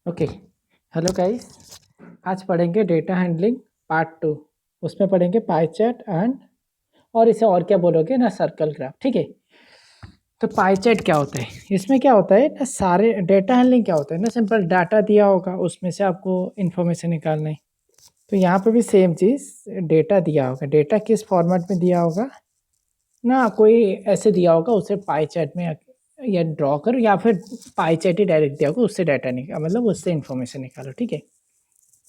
Okay. Hello guys, आज पढ़ेंगे data handling part 2। उसमें पढ़ेंगे पाई चार्ट एंड और इसे और क्या बोलोगे ना, सर्कल ग्राफ। ठीक है। तो पाई चार्ट क्या होता है, इसमें क्या होता है ना, सारे डेटा हैंडलिंग क्या होता है ना, सिंपल डाटा दिया होगा उसमें से आपको इन्फॉर्मेशन निकालना है। तो यहाँ पे भी सेम चीज़, डेटा दिया होगा, डेटा किस फॉर्मेट में दिया होगा ना, कोई ऐसे दिया होगा उसे पाई चार्ट में या ड्रॉ करो, या फिर पाई चार्ट ही डायरेक्ट दिया होगा, उससे डाटा निकाल, मतलब उससे इन्फॉर्मेशन निकालो। ठीक है।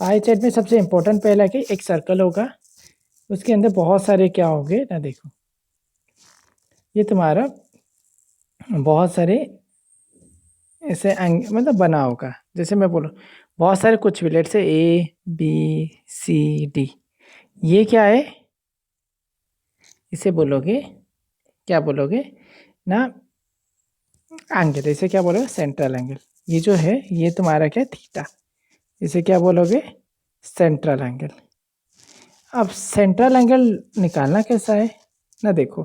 पाई चार्ट में सबसे इम्पोर्टेंट पहला कि एक सर्कल होगा, उसके अंदर बहुत सारे क्या होंगे ना, देखो ये तुम्हारा बहुत सारे ऐसे मतलब बना होगा। जैसे मैं बोलूँ बहुत सारे कुछ भी, लेट से ABCD, ये क्या है, इसे बोलोगे क्या बोलोगे ना, एंगल। इसे क्या बोलोगे, सेंट्रल एंगल। ये जो है ये तुम्हारा क्या, थीटा। इसे क्या बोलोगे, सेंट्रल एंगल। अब सेंट्रल एंगल निकालना कैसा है ना, देखो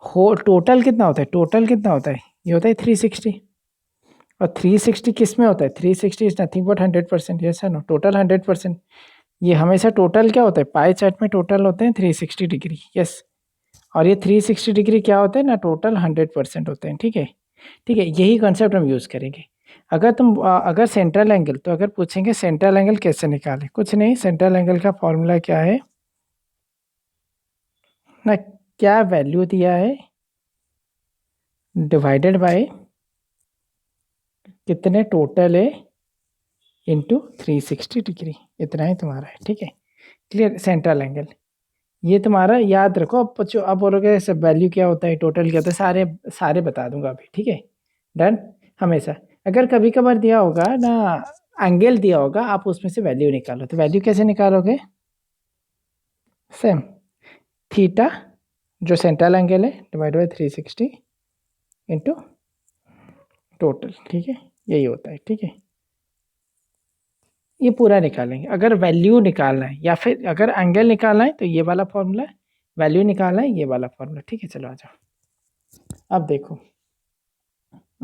हो टोटल कितना होता है, टोटल कितना होता है, ये होता है 360। और 360 किस में होता है, 360 इज नथिंग बट 100%। यस है नो, टोटल 100%। ये हमेशा टोटल क्या होता है, पाई चार्ट में टोटल होते हैं 360 डिग्री। यस, और ये 360 डिग्री क्या होते हैं ना, टोटल 100% होते हैं। ठीक है। ठीक है, यही कॉन्सेप्ट हम यूज़ करेंगे। अगर तुम अगर सेंट्रल एंगल, तो अगर पूछेंगे सेंट्रल एंगल कैसे निकालें, कुछ नहीं, सेंट्रल एंगल का फॉर्मूला क्या है ना, क्या वैल्यू दिया है डिवाइडेड बाय कितने टोटल है इंटू 360 डिग्री, इतना ही तुम्हारा है। ठीक है, क्लियर। सेंट्रल एंगल ये तुम्हारा याद रखो। अब बच्चों अब बोलोगे सब वैल्यू क्या होता है, टोटल क्या होता है, सारे सारे बता दूंगा अभी। ठीक है, डन। हमेशा अगर कभी कभार दिया होगा ना, एंगल दिया होगा, आप उसमें से वैल्यू निकालो। तो वैल्यू कैसे निकालोगे, सेम थीटा जो सेंट्रल एंगल है डिवाइड बाई 360 इंटू टोटल। ठीक है, यही होता है। ठीक है, ये पूरा निकालेंगे। अगर वैल्यू निकालना है या फिर अगर एंगल निकालना है तो ये वाला फॉर्मूला है, वैल्यू निकालना है ये वाला फॉर्मूला। ठीक है, चलो आ जाओ। अब देखो,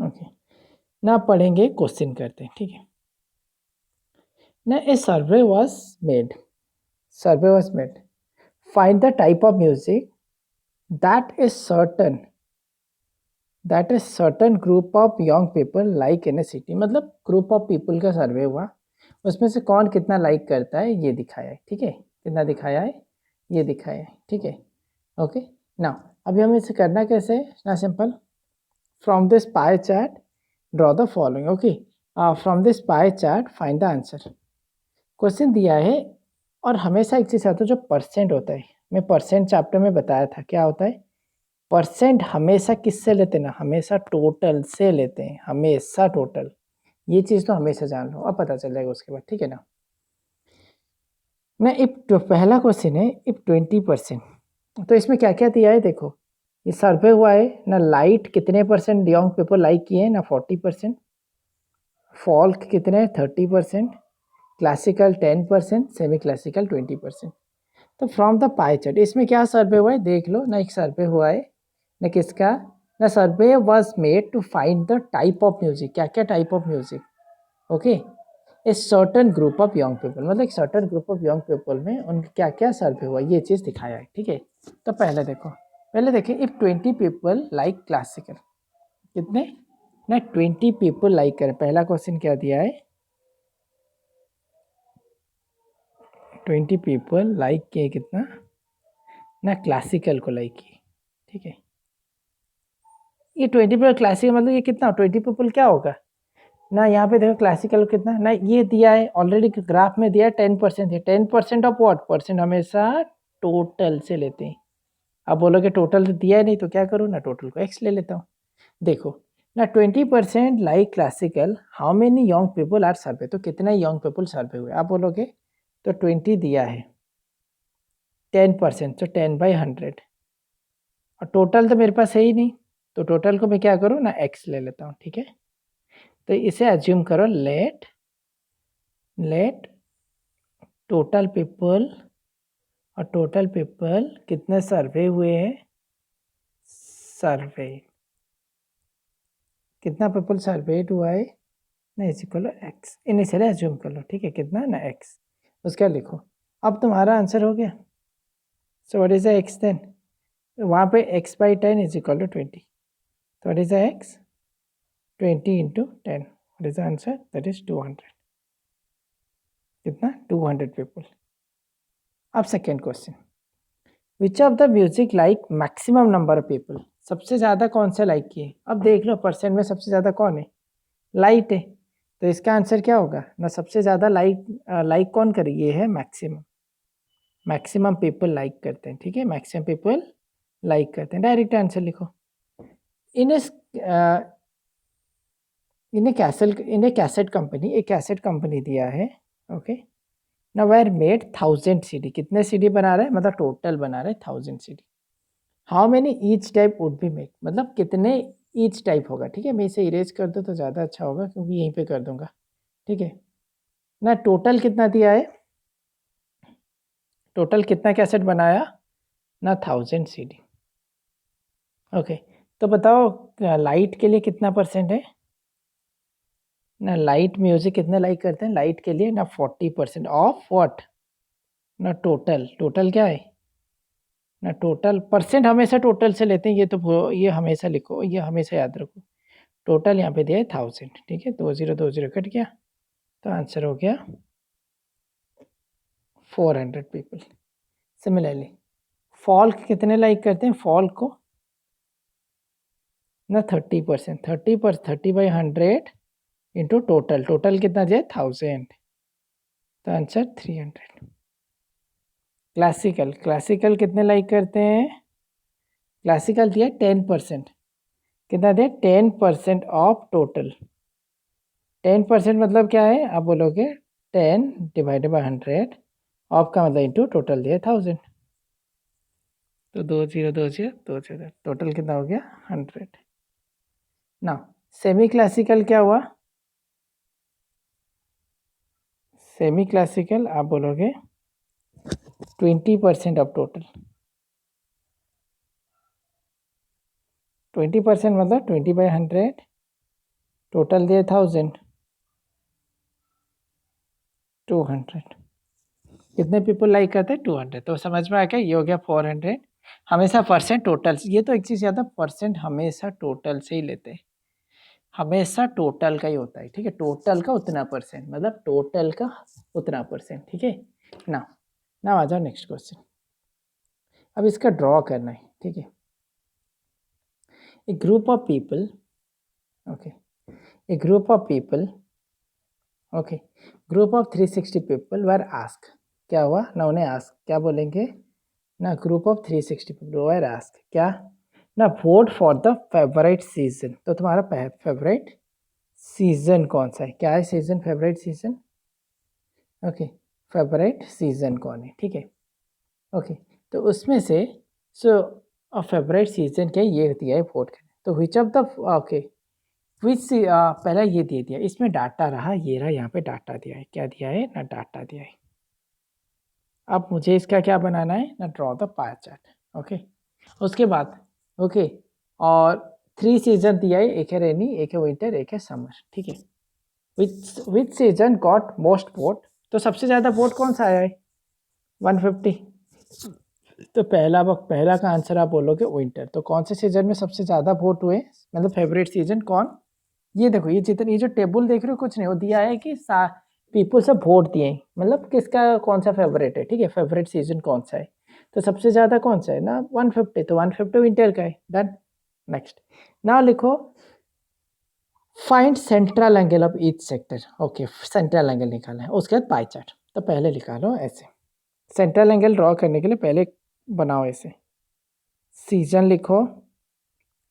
ओके ना, पढ़ेंगे क्वेश्चन करते हैं। ठीक है ना, a survey was made, survey was made, find the type of music that is certain, that is certain group of young people like in a city. मतलब ग्रुप ऑफ पीपल का survey हुआ, उसमें से कौन कितना लाइक करता है ये दिखाया है। ठीक है, कितना दिखाया है ये दिखाया है। ठीक है, ओके ना। अभी हमें इसे करना कैसे है ना, simple, from this pie chart draw the following. Okay, from this pie chart find the answer. Question दिया है और हमेशा एक चीज़ आता है जो परसेंट होता है, मैं परसेंट चैप्टर में बताया था क्या होता है। परसेंट हमेशा किससे लेते हैं ना, हमेशा टोटल से लेते हैं, हमेशा टोटल। ये चीज़ तो हमेशा जान लो, अब पता चल जाएगा उसके बाद। ठीक है ना। मैं इफ तो पहला क्वेश्चन है इफ 20%, तो इसमें क्या क्या दिया है देखो। ये सर्वे हुआ है ना, लाइट कितने परसेंट यंग पीपल लाइक किए हैं ना, 40%, फॉल्क कितने 30%, क्लासिकल 10%, सेमी क्लासिकल 20%। तो फ्रॉम द पाई चार्ट इसमें क्या सर्वे हुआ है देख लो ना, एक सर्वे हुआ है ना, किसका ना, survey was made to find the type of music. क्या क्या type of music, okay, a certain group of young people, मतलब एक certain group of young people में उनका क्या क्या सर्वे हुआ, ये चीज़ दिखाया है। ठीक है, तो पहले देखो, पहले देखें इफ 20 पीपल लाइक क्लासिकल, कितने ना, 20 पीपल लाइक करें। पहला क्वेश्चन क्या दिया है, 20 पीपल लाइक किए कितना ना, क्लासिकल को लाइक किए। ठीक है, ये 20 पीपल क्लासिकल मतलब ये कितना, 20 पीपल क्या होगा ना, यहाँ पे देखो क्लासिकल कितना ना, ये दिया है ऑलरेडी ग्राफ में दिया है 10% है। 10% ऑफ व्हाट, परसेंट हमेशा टोटल से लेते हैं। अब बोलोगे टोटल तो दिया है नहीं तो क्या करूँ ना, टोटल को x ले लेता हूँ। देखो ना, 20% like classical, how many young people are survey, तो कितने यंग पीपल सर्वे हुए आप बोलोगे, तो 20 दिया है, 10% तो 10/100, और टोटल तो मेरे पास है ही नहीं, तो टोटल को मैं क्या करूँ ना, x ले लेता हूँ। ठीक है, तो इसे एज्यूम करो, लेट लेट टोटल पीपल, और टोटल पीपल कितने सर्वे हुए हैं, सर्वे कितना पीपल सर्वेड हुआ है ना is equal x, initial assume कर लो, ठीक है, कितना ना एक्स, उसका लिखो। अब तुम्हारा आंसर हो गया। So what is the x then, वहाँ पे x by 10 is equal to 20, तो what is the x, 20 into 10, what is the answer, that is 200, कितना 200 पीपल। अब second question, which of the music like maximum number of people, सबसे ज़्यादा कौन सा like किए। अब देख लो परसेंट में सबसे ज़्यादा कौन है, लाइट है, तो इसका आंसर क्या होगा ना, सबसे ज़्यादा लाइक कौन करे, ये है मैक्सिमम, मैक्सिमम पीपल लाइक करते हैं, ठीक है, मैक्सिमम पीपल लाइक करते हैं, डायरेक्ट आंसर लिखो। इन्हें कैसेट कंपनी, एक कैसेट कंपनी दिया है, ओके, ना वेर मेड 1000 CD, कितने CD बना रहे हैं, मतलब टोटल बना रहे 1000 CD। How many each type would be made, मतलब कितने ईच टाइप होगा, ठीक है, मैं इसे इरेज कर दूँ तो ज़्यादा अच्छा होगा क्योंकि यहीं पे कर दूंगा, ठीक है ना। टोटल कितना दिया है, टोटल कितना कैसेट बनाया ना 1000 CD, ओके। तो बताओ लाइट के लिए कितना परसेंट है ना, लाइट म्यूजिक कितने लाइक करते हैं लाइट के लिए ना, 40% ऑफ व्हाट ना, टोटल, टोटल क्या है ना, टोटल परसेंट हमेशा टोटल से लेते हैं, ये तो ये हमेशा लिखो, ये हमेशा याद रखो, टोटल यहाँ पे दिया है 1000, ठीक है, 2020 कट गया, तो आंसर हो गया 400 पीपल। सिमिलरली फॉल्क कितने लाइक करते हैं, फॉल्क को ना 30%, 30/100 इंटू टोटल, टोटल कितना दिया है 1000, तो आंसर 300। क्लासिकल, क्लासिकल कितने लाइक करते हैं, क्लासिकल दिया 10%, कितना दिया 10% ऑफ टोटल, 10% मतलब क्या है, आप बोलोगे 10 डिवाइडेड बाई 100, ऑफ का मतलब इंटू टोटल दिया 1000, तो 2020 टोटल कितना हो गया 100। ना सेमी क्लासिकल क्या हुआ, सेमी क्लासिकल आप बोलोगे 20% ऑफ टोटल, 20% मतलब 20/100, टोटल दिए 1000, 200, कितने पीपल लाइक करते हैं 200, तो समझ में आ गया, ये हो गया 400। हमेशा परसेंट टोटल, ये तो एक चीज़ याद है, परसेंट हमेशा टोटल से ही लेते हैं, हमेशा टोटल का ही होता है, ठीक है, टोटल का उतना परसेंट, मतलब टोटल का उतना परसेंट, ठीक है ना। ना आ जाओ नेक्स्ट क्वेश्चन, अब इसका ड्रॉ करना है, ठीक है। A group of people, okay, a group of people, okay, group of 360 people were ask, क्या हुआ ना, उन्हें आस्क क्या बोलेंगे ना, group of 360 people were ask क्या ना, vote for the favourite season, तो तुम्हारा फेवरेट सीजन कौन सा है, क्या है season, favourite season, okay, favourite season कौन है, ठीक है, ओके, तो उसमें से सो फेवरेट सीजन क्या ये दिया है वोट करने, तो विच ऑफ द, ओके, विच पहला ये दे दिया, इसमें डाटा रहा, ये रहा, यहाँ पे डाटा दिया है, क्या दिया है ना, डाटा दिया है। अब मुझे इसका क्या बनाना है ना, draw the pie chart, okay, उसके बाद ओके, और 3 सीजन दिया है, एक है रेनी, एक है विंटर, एक है समर, ठीक है। विच सीजन गॉट मोस्ट वोट, तो सबसे ज़्यादा वोट कौन सा आया है 150, तो पहला का आंसर आप बोलोगे विंटर, तो कौन से सीजन में सबसे ज़्यादा वोट हुए, मतलब फेवरेट सीजन कौन, ये देखो, ये जितने, ये जो टेबल देख रहे हो कुछ नहीं, वो दिया है कि पीपल सब वोट दिए हैं, मतलब किसका कौन सा फेवरेट है, ठीक है, फेवरेट सीजन कौन सा है, तो सबसे ज़्यादा कौन सा है ना 150, तो 150 विंटर का है, डन। नेक्स्ट ना लिखो, find central angle of each sector, okay, central angle निकालना है, उसके बाद पाई चार्ट, तो पहले लिखा लो ऐसे, सेंट्रल एंगल ड्रॉ करने के लिए पहले बनाओ ऐसे, सीजन लिखो,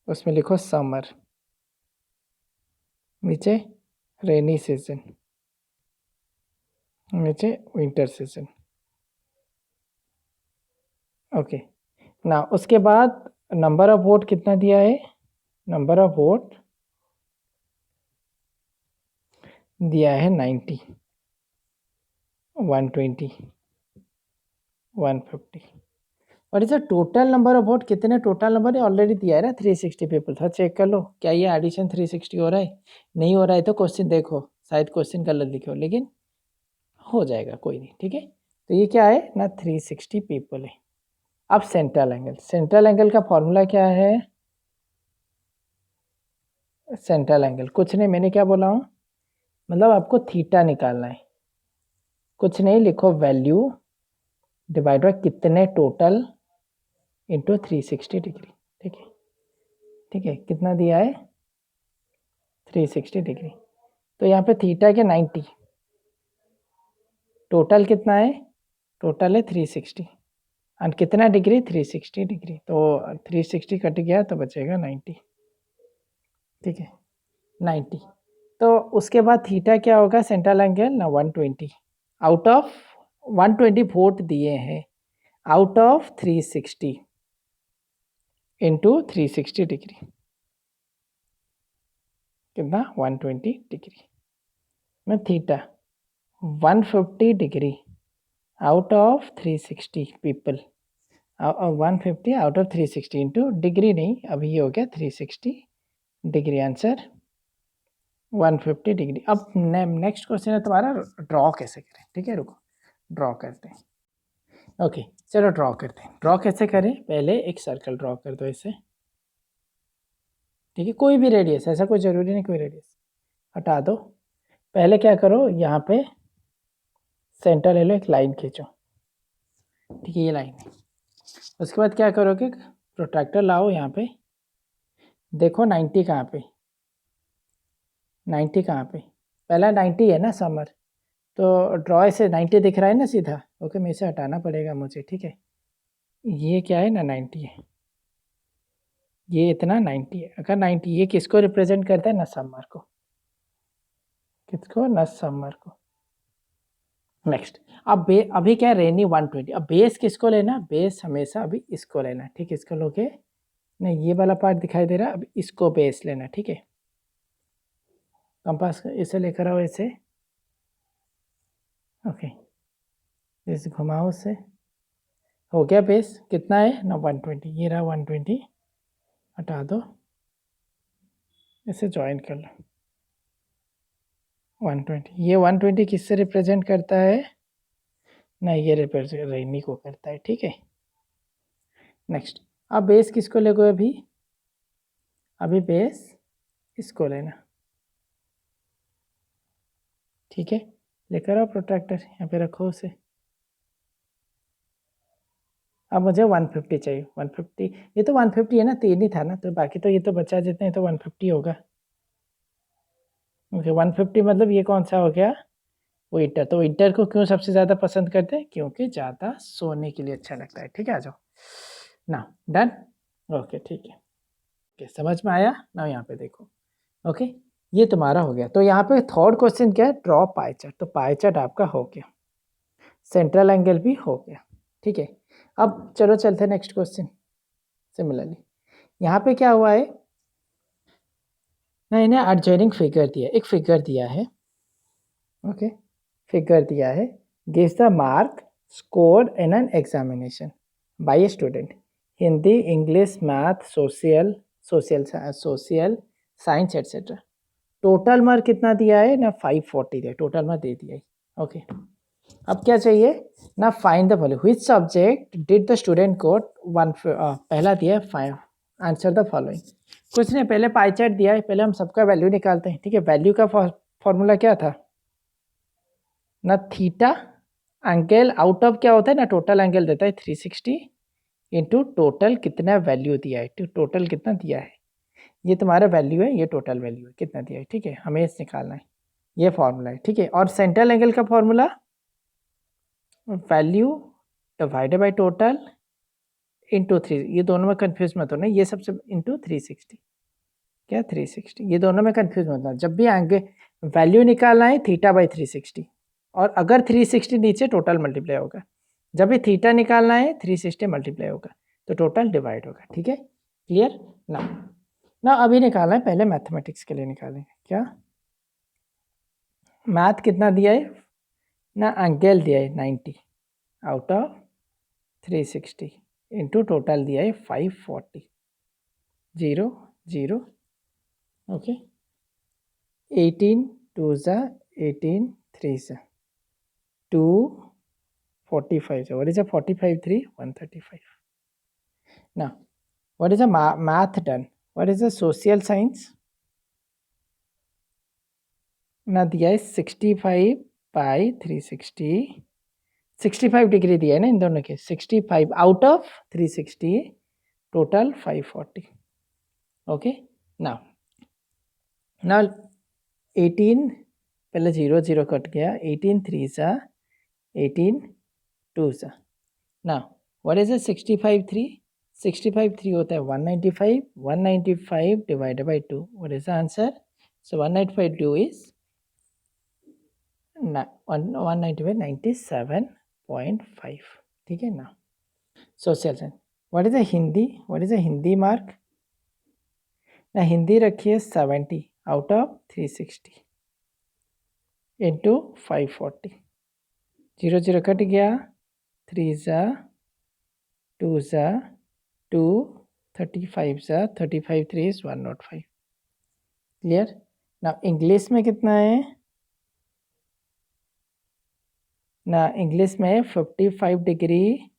उसमें लिखो समर, नीचे रेनी सीजन, नीचे विंटर सीजन, ओके ना। उसके बाद नंबर ऑफ वोट कितना दिया है, नंबर ऑफ वोट दिया है 90, 120, 150, और इसे टोटल नंबर ऑफ वोट कितने, टोटल नंबर ऑलरेडी दिया है ना 360 पीपल था, चेक कर लो क्या ये एडिशन 360 हो रहा है, नहीं हो रहा है तो क्वेश्चन देखो, शायद क्वेश्चन गलत लिखे हो, लेकिन हो जाएगा, कोई नहीं, ठीक है। तो ये क्या है ना, 360 पीपल है। अब सेंट्रल एंगल का फॉर्मूला क्या है? सेंट्रल एंगल कुछ नहीं, मैंने क्या बोला हूँ, मतलब आपको थीटा निकालना है, कुछ नहीं, लिखो वैल्यू डिवाइड बाय कितने टोटल इंटू 360 डिग्री, ठीक है, ठीक है, कितना दिया है 360 डिग्री। तो यहाँ पे थीटा के 90, टोटल कितना है, टोटल है 360, और कितना डिग्री 360 डिग्री, तो 360 कट गया तो बचेगा 90, ठीक है 90। तो उसके बाद थीटा क्या होगा, सेंट्रल एंगल ना 120, आउट ऑफ 120 वोट दिए हैं, आउट ऑफ 360 इंटू 360 डिग्री, कितना 120 डिग्री में theta 150 degree out of 360 people, 150 out of 360 into degree नहीं, अभी ये हो गया 360 डिग्री, आंसर 150 डिग्री। अब नेक्स्ट क्वेश्चन है तुम्हारा, ड्रॉ कैसे करें, ठीक है, रुको ड्रॉ करते हैं। ओके चलो ड्रॉ करते हैं। ड्रॉ कैसे करें, पहले एक सर्कल ड्रॉ कर दो ऐसे, ठीक है, कोई भी रेडियस, ऐसा कोई ज़रूरी नहीं कोई रेडियस, हटा दो। पहले क्या करो, यहाँ पे सेंटर ले लो, एक लाइन खींचो, ठीक है, ये लाइन है। उसके बाद क्या करोगे, प्रोट्रैक्टर लाओ, यहाँ पे देखो 90 कहाँ पे, 90 कहाँ पे, पहला 90 है ना समर, तो ड्रॉ से 90 दिख रहा है ना सीधा, ओके, मैं इसे हटाना पड़ेगा मुझे, ठीक है, ये क्या है ना 90 है, ये इतना 90 है, अगर 90 ये किसको रिप्रेजेंट करता है, ना समर को, किसको, ना समर को। नेक्स्ट, अब अभी क्या है, रेनी 120, अब बेस किसको लेना, बेस हमेशा अभी इसको लेना, ठीक है, इसको लोगे नहीं, ये वाला पार्ट दिखाई दे रहा है, अब इसको बेस लेना, ठीक है, कंपास इसे लेकर आओ ऐसे, ओके, इसे घुमाओ से, हो गया बेस, कितना है ना 120, ये रहा 120, हटा दो, इसे ज्वाइन कर लो 120, ये 120 किससे रिप्रेजेंट करता है ना, ये रिप्रेजेंट रेनी को करता है, ठीक है। नेक्स्ट, अब बेस किसको लेगो, अभी बेस इसको लेना, ठीक है, लेकर आओ प्रोट्रैक्टर, यहाँ पे रखो उसे। अब मुझे 150 चाहिए, 150, ये तो 150 है ना, 3 ही था ना, तो बाकी तो ये तो बचा, जितने तो 150 होगा, ओके 150 मतलब ये कौन सा हो गया, विंटर। तो विंटर को क्यों सबसे ज़्यादा पसंद करते हैं, क्योंकि ज़्यादा सोने के लिए अच्छा लगता है, ठीक है, आ जाओ ना, डन, ओके ठीक है, ओके समझ में आया ना, यहाँ पे देखो, ओके ये तुम्हारा हो गया। तो यहाँ पे थर्ड क्वेश्चन क्या है, ड्रॉ पाई चार्ट, तो पाई चार्ट आपका हो गया, सेंट्रल एंगल भी हो गया, ठीक है। अब चलो चलते हैं नेक्स्ट क्वेश्चन। सिमिलरली यहाँ पे क्या हुआ है ना, इन्हें एडजॉइनिंग फिगर दिया, एक फिगर दिया है, ओके, फिगर दिया है, gives the mark scored in an examination by a student, Hindi, English, math, social science etcetera. Total mark कितना दिया है ना, 540 दिया, टोटल मार्क दे दिया है, ओके। अब क्या चाहिए ना, find the value, which subject did the student quote one, पहला दिया है 5, आंसर द फॉलोइंग। कुछ नहीं, पहले पाई चार्ट दिया है, पहले हम सबका वैल्यू निकालते हैं, ठीक है। वैल्यू का फॉर्मूला क्या था ना, थीटा एंगल आउट ऑफ क्या होता है ना, टोटल एंगल देता है 360 इंटू टोटल कितना वैल्यू दिया है, टोटल कितना दिया है, ये तुम्हारा वैल्यू है, ये टोटल वैल्यू है, कितना दिया है, ठीक है, हमें इस निकालना है, ये फॉर्मूला है, ठीक है। और सेंट्रल एंगल का formula value divided by total into 3, ये दोनों में कंफ्यूज मत होना, ये सबसे इंटू 360, क्या 360, ये दोनों में कंफ्यूज मत होना, जब भी आगे वैल्यू निकालना है थीटा बाई 360, और अगर 360 नीचे टोटल मल्टीप्लाई होगा, जब भी थीटा निकालना है 360 मल्टीप्लाई होगा, तो टोटल डिवाइड होगा, ठीक है, क्लियर ना अभी निकालना है, पहले मैथमेटिक्स के लिए निकालेंगे, क्या मैथ कितना दिया है ना, एंगल दिया है 90 आउट ऑफ 360 इंटू टोटल दिया है 540, 0 0, ओके, 18 2 ज़ा 18 3s 245. So what is a 45 3? 135. Now what is a math done? What is a social science? ना दिया है 65 बाई 360, 65 डिग्री दिया है ना इन दोनों के, 65 आउट ऑफ 360, टोटल 540. ओके ना 18 पहले 0 0 कट गया, 18 3 सा 18 2 सा. ना व्हाट इज 65 3? 65 3 होता है 195, 195 divided by 2. What is the answer? So 195 2 is 197.5. ठीक है ना. Social science. What is a Hindi? What is a Hindi mark? ना हिंदी रखिए 70 आउट ऑफ 360 इंटू 540. 0 0 कट गया, 3 ज़ा 2 ज़ा 2, 35 ज़ा 35 3 इज 105. क्लियर ना. इंग्लिश में कितना है ना? इंग्लिश में 55 डिग्री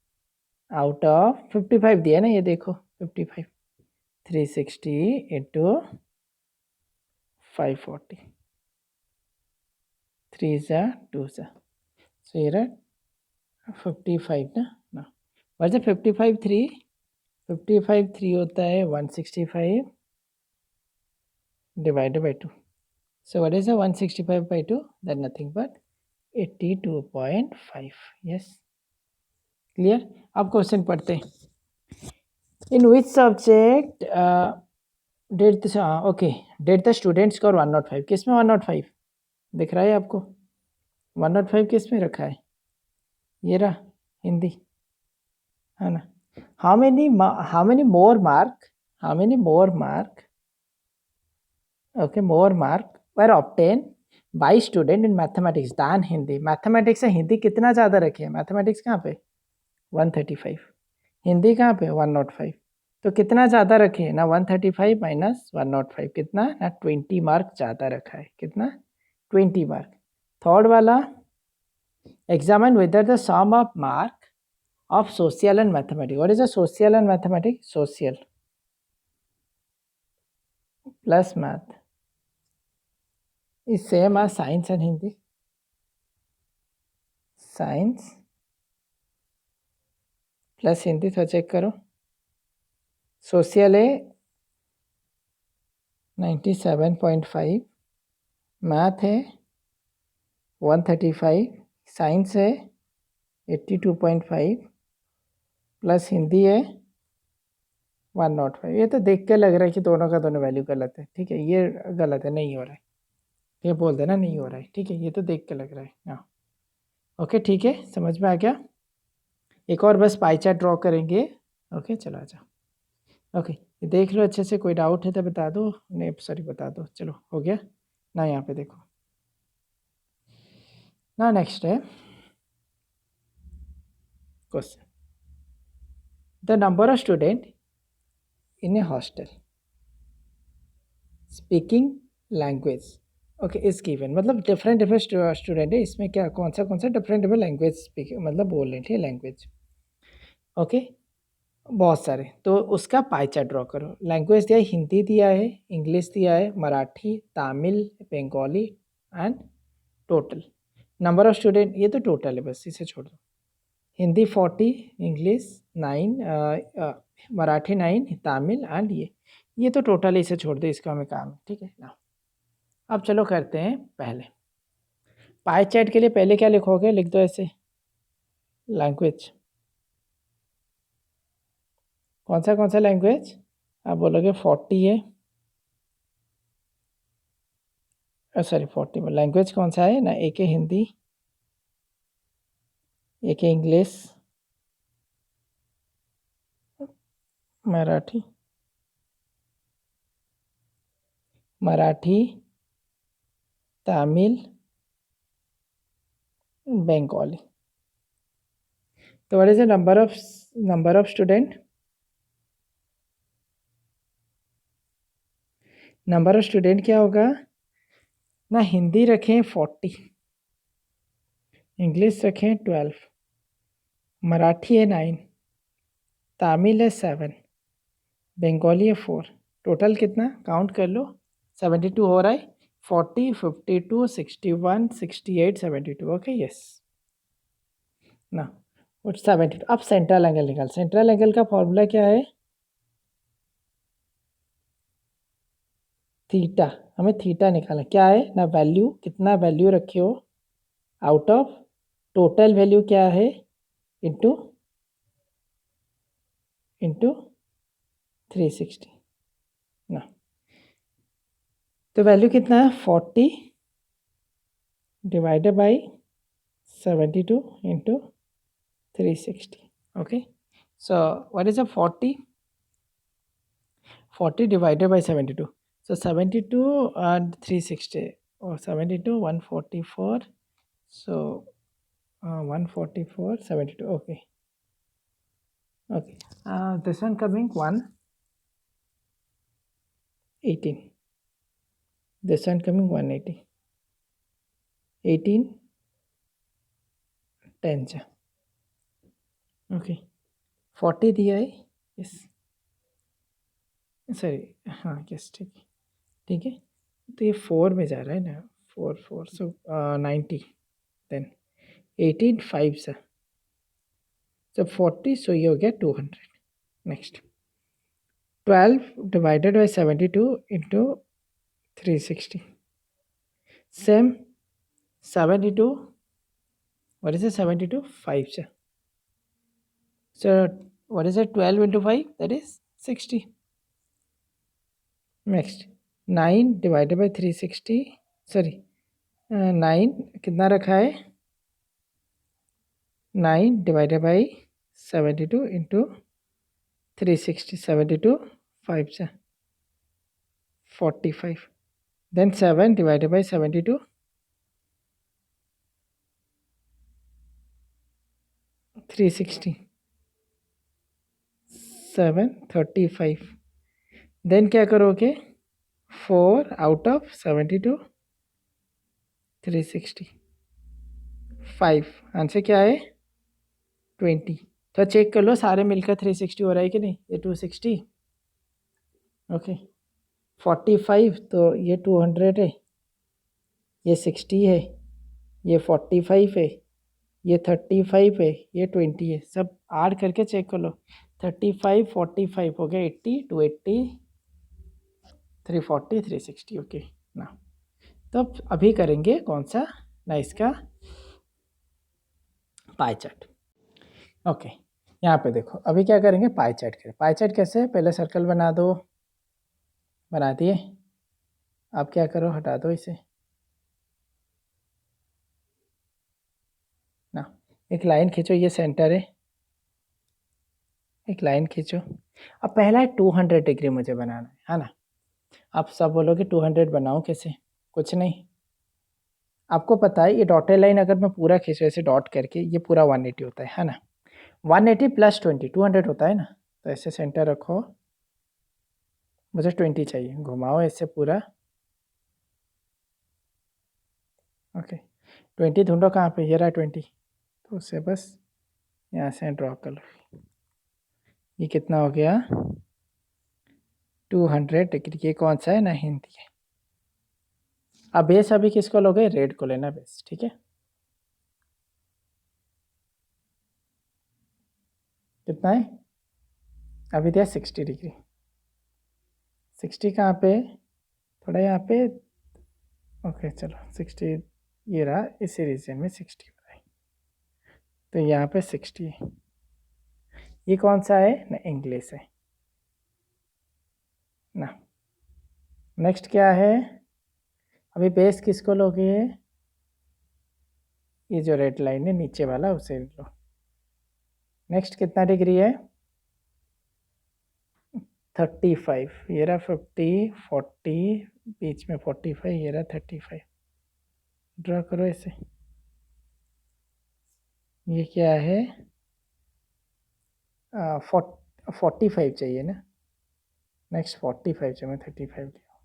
आउट ऑफ 55 दिया ना, ये देखो 55, 360 इंटू 540, 3 ज़ा 2 ज़ा. सो ये रहा 55 ना. वैसे 55 3, 55 3 होता है 165 divided by 2. So what is 165 by 2? That nothing but 82.5. Yes clear. अब क्वेश्चन पढ़ते हैं. In which subject did okay did the student score 105. किस में 105 दिख रहा है आपको? 105 किस में रखा है? ये रहा हिंदी है ना. How many more mark okay more mark were obtained by student in mathematics than Hindi. Mathematics से हिंदी कितना ज़्यादा रखे? मैथमेटिक्स कहाँ पे 135, हिंदी कहाँ पे 105. तो कितना ज़्यादा रखे ना? 135 माइनस 105 कितना ना? 20 मार्क ज़्यादा रखा है. कितना? 20 मार्क. थर्ड वाला examine whether the sum of mark of social and mathematics. What is a social and mathematics? Social plus math is same as science and Hindi. Science plus Hindi तो check करो. social है 97.5, math है 135, science है 82.5 plus Hindi है 105. ये तो देख के लग रहा है कि दोनों का दोनों वैल्यू गलत है. ठीक है, ये गलत है, नहीं हो रहा है. ये बोल देना नहीं हो रहा है. ठीक है, ये तो देख के लग रहा है. हाँ ओके ठीक है, समझ में आ गया. एक और बस पाई चार्ट ड्रॉ करेंगे. ओके चलो आ जाओ. ओके देख लो अच्छे से. कोई डाउट है तो बता दो. नहीं सॉरी बता दो. चलो हो गया ना. यहाँ पे देखो ना. नेक्स्ट है question. The number of student in A hostel speaking language okay is given. मतलब डिफरेंट स्टूडेंट है इसमें. क्या कौन सा डिफरेंट लैंग्वेज स्पीकिंग मतलब बोल रहे थे लैंग्वेज. ओके बहुत सारे. तो उसका पाई चार्ट ड्रॉ करो. लैंग्वेज दिया है, हिंदी दिया है, इंग्लिश दिया है, Marathi, Tamil, Bengali and total. Number of student ये तो टोटल है, बस इसे छोड़ दो. हिंदी 40, इंग्लिश 9, मराठी 9, तमिल एंड ये तो टोटल है, इसे छोड़ दो. इसका हमें काम है. ठीक है ना. अब चलो करते हैं पहले पाई चार्ट के लिए. पहले क्या लिखोगे? लिख दो ऐसे लैंग्वेज. कौन सा लैंग्वेज? आप बोलोगे 40 है. सॉरी 40 में लैंग्वेज कौन सा है ना? एक है हिंदी, एक है इंग्लिश, मराठी, तमिल, बंगाली. तो what is the number of student? Number of student क्या होगा ना हिंदी रखें 40, इंग्लिश रखें 12, मराठी है 9, तमिल है 7, बंगाली है 4। टोटल कितना काउंट कर लो, 72 हो रहा है। 40, 52, 61, 68, 72। ओके यस ना, 72। अब सेंट्रल एंगल निकाल। सेंट्रल एंगल का फॉर्मूला क्या है? थीटा। हमें थीटा निकालना क्या है ना, वैल्यू कितना वैल्यू रखे हो आउट ऑफ टोटल वैल्यू क्या है इंटू 360 ना। तो वैल्यू कितना है 40 divided by 72 into 360। Okay so what is a 40 divided by 72, so 72 and 360 or 72 144, so 144 72. Okay, this one coming 118, this one coming 180, 18 10 चा। ओके 40 दिया है, यस सॉरी हाँ यस ठीक है। तो ये 4 में जा रहा है ना, 4 4 सो 90, देन 18 5 सा, so 40, so ये हो गया 200। Next 12 divided by 72 into 360, same 72, what is it 72 5 चा, so what is it 12 into 5, that is 60। next 9 divided by 360, sorry 9 कितना रखा है, 9 divided by 72 into 360, 72 5 चा 45, then 7 divided by 72 360 7 35, देन क्या करोगे 4 आउट ऑफ 72 360 5, आंसर क्या है 20। तो चेक कर लो सारे मिलकर 360 हो रहा है कि नहीं, ये 260 ओके 45, तो ये 200 है, ये 60 है, ये 45 है, ये 35 है, ये 20 है, सब ऐड करके चेक कर लो। 35 45 हो गया 80, 280 340 360। ओके ना, तो अभी करेंगे कौन सा ना, इसका पाई चार्ट। ओके यहाँ पे देखो अभी क्या करेंगे, पाई चार्ट करें। पाई चार्ट कैसे, पहले सर्कल बना दो, बना दिए, अब क्या करो हटा दो इसे ना, एक लाइन खींचो, ये सेंटर है, एक लाइन खींचो। अब पहला है 200 डिग्री मुझे बनाना है ना। आप सब बोलोगे 200 बनाओ कैसे, कुछ नहीं, आपको पता है ये डॉटेड लाइन अगर मैं पूरा खींचूँ ऐसे डॉट करके, ये पूरा 180 होता है ना, 180 प्लस 20 200 होता है ना। तो ऐसे सेंटर रखो, मुझे 20 चाहिए, घुमाओ ऐसे पूरा। ओके 20 ढूंढो कहाँ पे, ये रहा 20, तो उसे बस यहाँ से ड्रॉ कर लो। ये कितना हो गया 200 डिग्री। ये कौन सा है ना, हिंदी है। अब बेस अभी किसको लोगे, रेड को लेना बेस, ठीक है। कितना है अभी दिया 60 डिग्री, 60 कहाँ पे, थोड़ा यहाँ पे, ओके चलो 60, ये रहा इसी रीजन में 60 बनाए, तो यहाँ पे 60 है। ये कौन सा है ना, इंग्लिश है ना। नेक्स्ट क्या है, अभी बेस किसको लोगे, ये जो रेड लाइन है नीचे वाला उसे लो। नेक्स्ट कितना डिग्री है 35, ये रहा 50 40, बीच में 45, ये रहा 35, ड्रॉ करो इसे। ये क्या है 45 चाहिए ना, नेक्स्ट 45 चाहिए, मैं 35 लिया,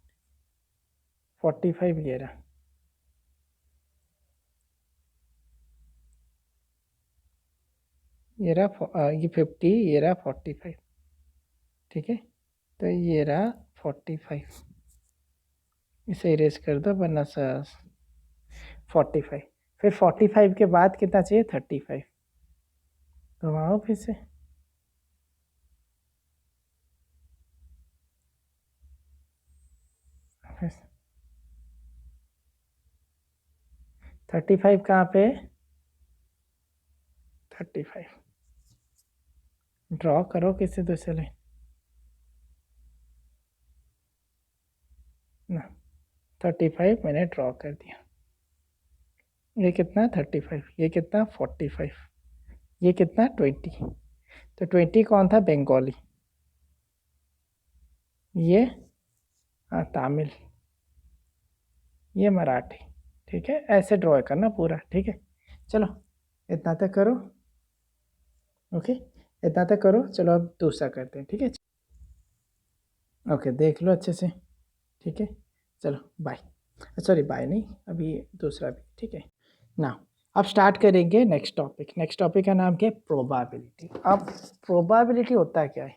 45 ये रहा। ये रहा ये 50, ये रहा 45, ठीक है। तो ये रहा 45, इसे इरेज कर दो वरना 45, फिर 45 के बाद कितना चाहिए 35, घुमाओ फिर से। फिर 35 कहाँ पे, 35 ड्रॉ करो किसी दूसरे लाइन ना, 35 मैंने ड्रॉ कर दिया। ये कितना 35, ये कितना 45, ये कितना 20। तो 20 कौन था, बंगाली, ये तमिल, ये मराठी, ठीक है। ऐसे ड्रॉ करना पूरा, ठीक है। चलो इतना तक करो, ओके इतना तक करो। चलो अब दूसरा करते हैं, ठीक है। ओके देख लो अच्छे से, ठीक है। चलो बाय, सॉरी बाय नहीं, अभी दूसरा भी, ठीक है ना। अब स्टार्ट करेंगे नेक्स्ट टॉपिक। नेक्स्ट टॉपिक का नाम क्या है, प्रोबेबिलिटी। अब प्रोबेबिलिटी होता है क्या है,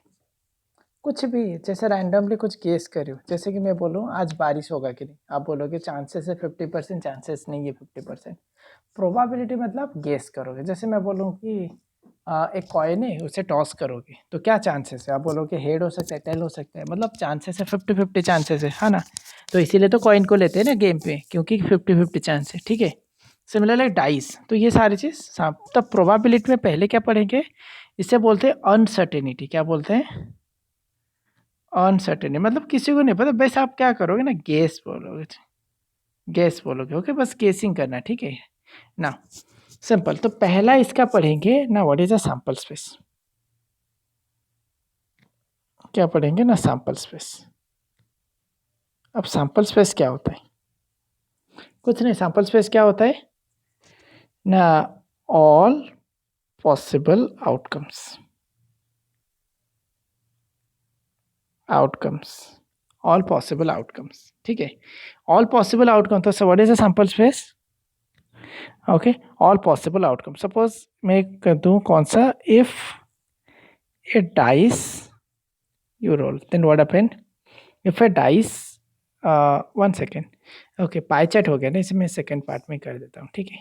कुछ भी जैसे रैंडमली कुछ गेस करो। जैसे कि मैं बोलूँ आज बारिश होगा कि नहीं, आप बोलोगे चांसेस है 50%, चांसेस नहीं है 50%। प्रोबेबिलिटी मतलब गेस करोगे। जैसे मैं बोलूँ कि एक कॉइन है, उसे टॉस करोगे तो क्या चांसेस है, आप बोलोगे हेड हो सकता है, टेल हो सकता है, मतलब चांसेस है 50-50 चांसेस है ना। तो इसीलिए तो कॉइन को लेते हैं ना गेम पे, क्योंकि 50-50 चांस है, ठीक है। सिमिलर लाइक डाइस, तो ये सारी चीज़ तब प्रोबेबिलिटी में पहले क्या पढ़ेंगे, इसे बोलते हैं अनसर्टेनिटी। क्या बोलते हैं, अनसर्टेनिटी। मतलब किसी को नहीं पता, बस आप क्या करोगे ना, गेस बोलोगे, गेस बोलोगे, ओके बस गेसिंग करना, ठीक है ना। सिंपल। तो पहला इसका पढ़ेंगे ना, what is a sample space. क्या पढ़ेंगे ना, सैंपल स्पेस। अब सैंपल स्पेस क्या होता है, कुछ नहीं, सैंपल स्पेस क्या होता है ना, all possible outcomes, outcomes, all possible outcomes, ठीक है। ऑल पॉसिबल आउटकम, तो what is a sample space, okay all possible outcome. Suppose मैं कर दूं कौन सा, if A dice you roll, then what happened if a dice, 1 second, okay pie chart हो गया ना, इसे मैं सेकंड पार्ट में कर देता हूँ, ठीक है।